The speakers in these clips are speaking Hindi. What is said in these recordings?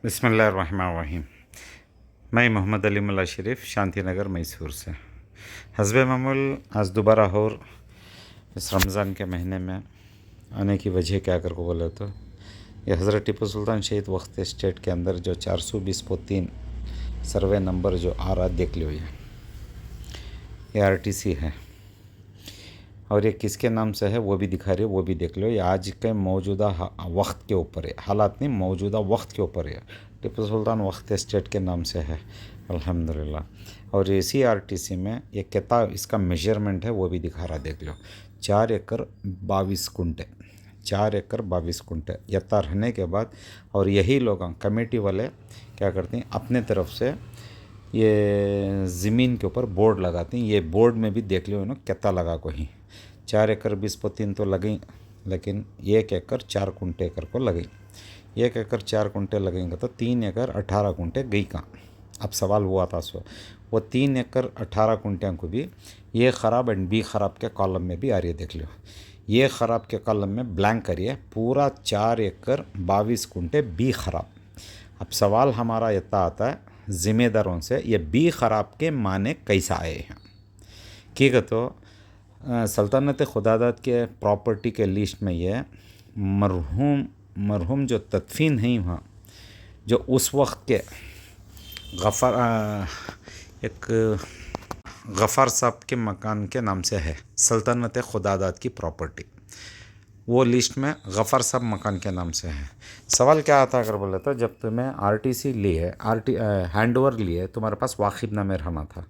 बिस्मिल्लाहिर्रहमानिर्रहीम। मैं मोहम्मद अली मुल्ला शरीफ शांति नगर मैसूर से। हस्बे मामूल आज दोबारा और इस रमज़ान के महीने में आने की वजह क्या कर को बोले तो ये हज़रत टीपू सुल्तान शहीद वक्त स्टेट के अंदर जो 420/3 सर्वे नंबर जो आ रहा देख लो, ये आरटीसी है और ये किसके नाम से है वो भी दिखा रही है, वो भी देख लो। ये आज के मौजूदा वक्त के ऊपर है, हालात नहीं, मौजूदा वक्त के ऊपर है। टीपू सुल्तान वक्त स्टेट के नाम से है अल्हम्दुलिल्लाह। और इसी आरटीसी में ये किताब इसका मेजरमेंट है वो भी दिखा रहा, देख लो। 4 एकड़ 22 कुंटे, 4 एकड़ 22 कुंटे यत्ता रहने के बाद, और यही लोग कमेटी वाले क्या करते हैं अपने तरफ से ये ज़मीन के ऊपर बोर्ड लगाते हैं। ये बोर्ड में भी देख लो ना कितना लगा को ही 4 एकड़ 20/3 तो लगें, लेकिन 1 एकड़ 4 कुंटे एकड़ को लगें। 1 एकड़ 4 कुंटे लगेंगे तो 3 एकड़ 18 कुंटे गई कहाँ। अब सवाल हुआ था सो वो 3 एकड़ 18 कुंटियाँ को भी ये ख़राब एंड बी ख़राब के कॉलम में भी आ रही है, देख लो। ये ख़राब के कॉलम में ब्लैंक करिए, पूरा 4 एकड़ 22 कुंटे बी ख़राब। अब सवाल हमारा इतना आता है ज़िम्मेदारों से, ये बी ख़राब के माने कैसा आए हैं। ठीक है, तो सल्तनत खुदादाद के प्रॉपर्टी के लिस्ट में ये मरहूम जो तदफीन नहीं हुआ, जो उस वक्त के गफ़ार साहब के मकान के नाम से है सल्तनत खुदादाद की प्रॉपर्टी, वो लिस्ट में गफ़ार साहब मकान के नाम से है। सवाल क्या आता है अगर बोले तो, जब तुम्हें आरटीसी ली है, हैंड ओवर लिए, तुम्हारे पास वाकिबनामे रहना था।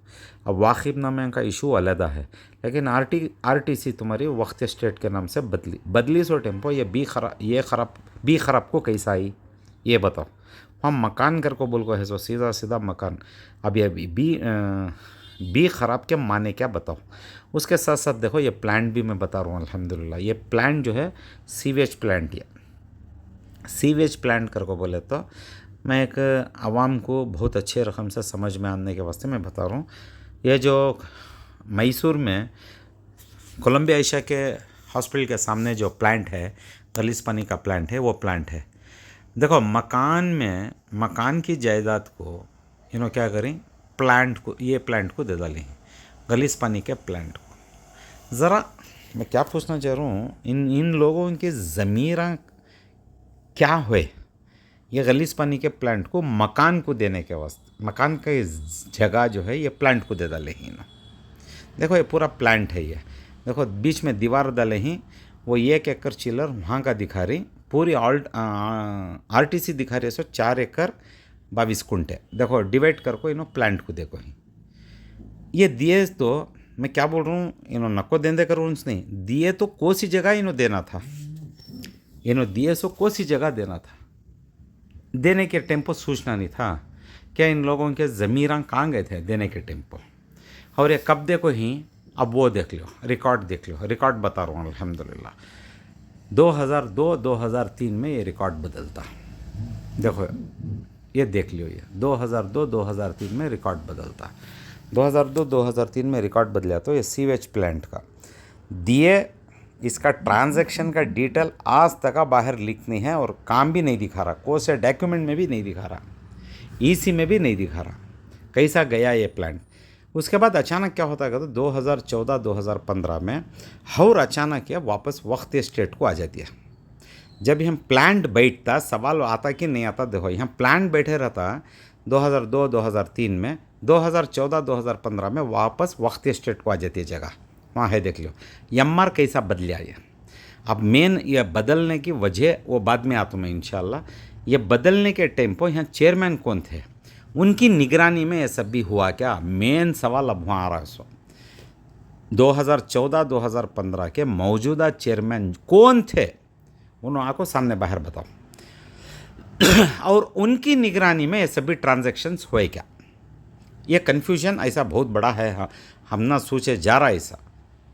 अब वाकिबनामे का इशू अलहदा है, लेकिन आरटीसी तुम्हारी वक्त स्टेट के नाम से बदली सो टेम्पो ये बी ख़राब को कैसा आई ये बताओ। हम मकान कर को बोल को है सो सीधा सीधा मकान। अब ये बी ख़राब के माने क्या बताओ। उसके साथ साथ देखो ये प्लांट भी मैं बता रहा हूँ अल्हम्दुलिल्लाह। ये प्लांट जो है सीवेज प्लांट, ये सीवेज प्लांट कर को बोले तो मैं एक आवाम को बहुत अच्छे रकम से समझ में आने के वास्ते मैं बता रहा हूँ। ये जो मैसूर में कोलंबिया एशिया के हॉस्पिटल के सामने जो प्लांट है, गलीस पानी का प्लांट है, वो प्लांट है। देखो मकान की जायदाद को क्या करें, ये प्लांट को दे डालें, गलीस पानी के प्लांट को। ज़रा मैं क्या पूछना चाह रहा हूँ, इन लोगों की ज़मीरा क्या हुए ये गलीस पानी के प्लांट को मकान को देने के वास्ते, मकान का जगह जो है ये प्लांट को दे डाले ही ना। देखो ये पूरा प्लांट है, ये देखो बीच में दीवार डाले ही, वो 1 एकड़ चिलर वहाँ का दिखा रही, पूरी आरटीसी दिखा रही है सो 4 एकड़ 22 कुंटे। देखो डिवाइड कर को प्लांट को देखो ही, ये दिए तो मैं क्या बोल रहा हूँ, नको देंदे कर उन्स नहीं दिए तो कोसी जगह देना था, दिए सो कोसी जगह देना था, देने के टेम्पो सूचना नहीं था क्या इन लोगों के ज़मीरां कहाँ गए थे देने के टेम्पो। और ये कब देखो ही, अब वो देख लो, रिकॉर्ड देख लो, रिकॉर्ड बता रहा हूँ अल्हम्दुलिल्लाह। 2002-2003 में ये रिकॉर्ड बदलता, देखो ये देख लियो, ये 2002-2003 में रिकॉर्ड बदलता। 2002-2003 में रिकॉर्ड बदला तो ये सीवेज प्लांट का दिए, इसका ट्रांजैक्शन का डिटेल आज तक बाहर लीक नहीं है और काम भी नहीं दिखा रहा, कोई से डॉक्यूमेंट में भी नहीं दिखा रहा, ईसी में भी नहीं दिखा रहा कैसा गया ये प्लांट। उसके बाद अचानक क्या होता है तो 2014-2015 में और अचानक ये वापस वक्त स्टेट को आ जाती है। जब हम प्लांट बैठता, सवाल आता कि नहीं आता, देखो यहाँ प्लांट बैठे रहता 2002-2003 में, 2014-2015 में वापस वक्त स्टेट को आ जाती है जगह, वहाँ है देख लो। यम्मार कैसा बदलिया ये, अब मेन ये बदलने की वजह वो बाद में आता मैं इंशाल्लाह। ये बदलने के टाइम पर यहाँ चेयरमैन कौन थे, उनकी निगरानी में ये सब भी हुआ क्या, मेन सवाल अब वहाँ आ रहा है। सो 2014-2015 के मौजूदा चेयरमैन कौन थे, उन्होंने आपको सामने बाहर बताओ और उनकी निगरानी में ये सभी ट्रांजैक्शंस हुए क्या। ये कन्फ्यूजन ऐसा बहुत बड़ा है, हम ना सोचे जा रहा है ऐसा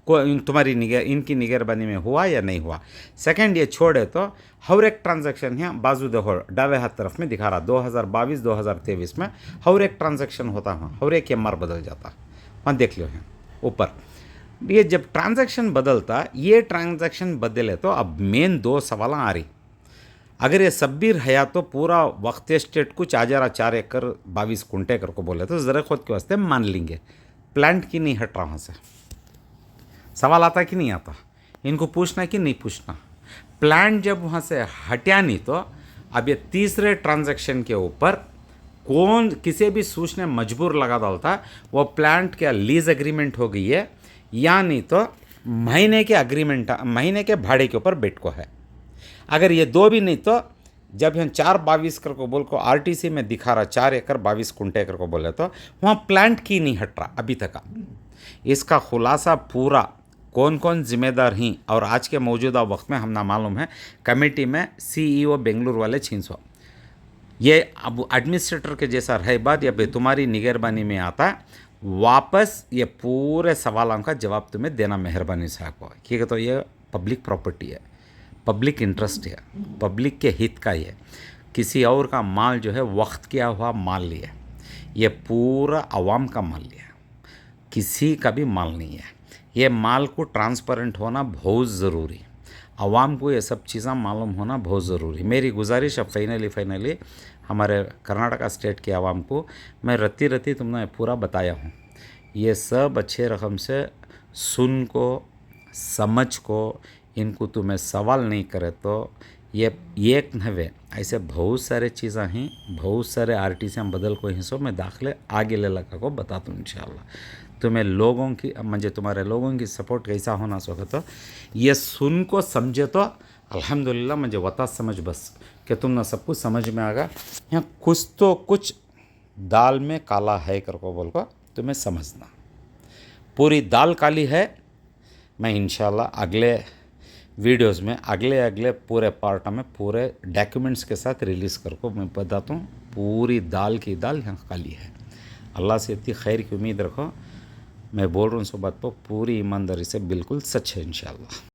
तुम्हारी इनकी निगरानी में हुआ या नहीं हुआ। सेकंड ये छोड़े तो हर एक ट्रांजैक्शन है बाजू देखो डावे हाथ तरफ में दिखा रहा, 2022-2023 में हर एक ट्रांजैक्शन होता है, हर एक एमआर बदल जाता, वहाँ देख लो है ऊपर। ये जब ट्रांजैक्शन बदलता, ये ट्रांजैक्शन बदले तो अब मेन 2 सवाल आ रही। अगर ये सब भी रहा तो पूरा वक्त स्टेट को 4 एकड़ 22 कुंटे कर को बोले तो ज़रा खुद के वास्ते मान लेंगे। प्लांट की नहीं हट रहा वहाँ से। सवाल आता कि नहीं आता? इनको पूछना कि नहीं पूछना? प्लांट जब वहाँ से हटा नहीं तो अब ये तीसरे ट्रांजैक्शन के ऊपर कौन किसी भी सूच ने मजबूर लगा डालता, वो प्लांट क्या लीज एग्रीमेंट हो गई है या नहीं तो महीने के एग्रीमेंट, महीने के भाड़े के ऊपर बेट को है। अगर ये दो भी नहीं तो जब हम 4/22 कर को बोल को आरटीसी में दिखा रहा 4 एकड़ 22 कुंटे कर को बोले तो वहाँ प्लांट की नहीं हट रहा अभी तक। इसका खुलासा पूरा कौन कौन जिम्मेदार हैं और आज के मौजूदा वक्त में हम ना मालूम है। कमेटी में CEO बेंगलुरु वाले 600 ये अब एडमिनिस्ट्रेटर के जैसा रहे बात या तुम्हारी निगरानी में आता है, वापस ये पूरे सवालों का जवाब तुम्हें देना मेहरबानी से आपको, ठीक है? तो ये पब्लिक प्रॉपर्टी है, पब्लिक इंटरेस्ट है, पब्लिक के हित का ही है। किसी और का माल जो है वक्त किया हुआ माल लिया, ये पूरा आवाम का माल लिया, किसी का भी माल नहीं है। ये माल को ट्रांसपेरेंट होना बहुत ज़रूरी, आवाम को ये सब चीज़ें मालूम होना बहुत ज़रूरी। मेरी गुजारिश अब फाइनली हमारे कर्नाटका स्टेट के आवाम को मैं रत्ती तुमने पूरा बताया हूँ। ये सब अच्छे रकम से सुन को समझ को, इनको तुम्हें सवाल नहीं करे तो ये एक नवे ऐसे बहुत सारे चीज़ें हैं, बहुत सारे आरटीसी बदल को हिस्सों में दाखिले आगे ले लगा को बता दूँ इंशाल्लाह। तुम्हें लोगों की मुझे तुम्हारे लोगों की सपोर्ट कैसा होना चाहिए तो ये सुन को समझे तो अल्हम्दुलिल्लाह मुझे वता समझ बस कि तुमने सब कुछ समझ में आ गया। यहाँ कुछ तो कुछ दाल में काला है कर को बोल को तुम्हें समझना, पूरी दाल काली है। मैं इंशाल्लाह अगले वीडियोस में अगले पूरे पार्ट में पूरे डॉक्यूमेंट्स के साथ रिलीज़ कर को मैं बताता हूँ पूरी दाल की दाल यहाँ काली है। अल्लाह से इतनी खैर की उम्मीद रखो। मैं बोल रहा हूँ इस बात पर पूरी ईमानदारी से, बिल्कुल सच है इंशाल्लाह।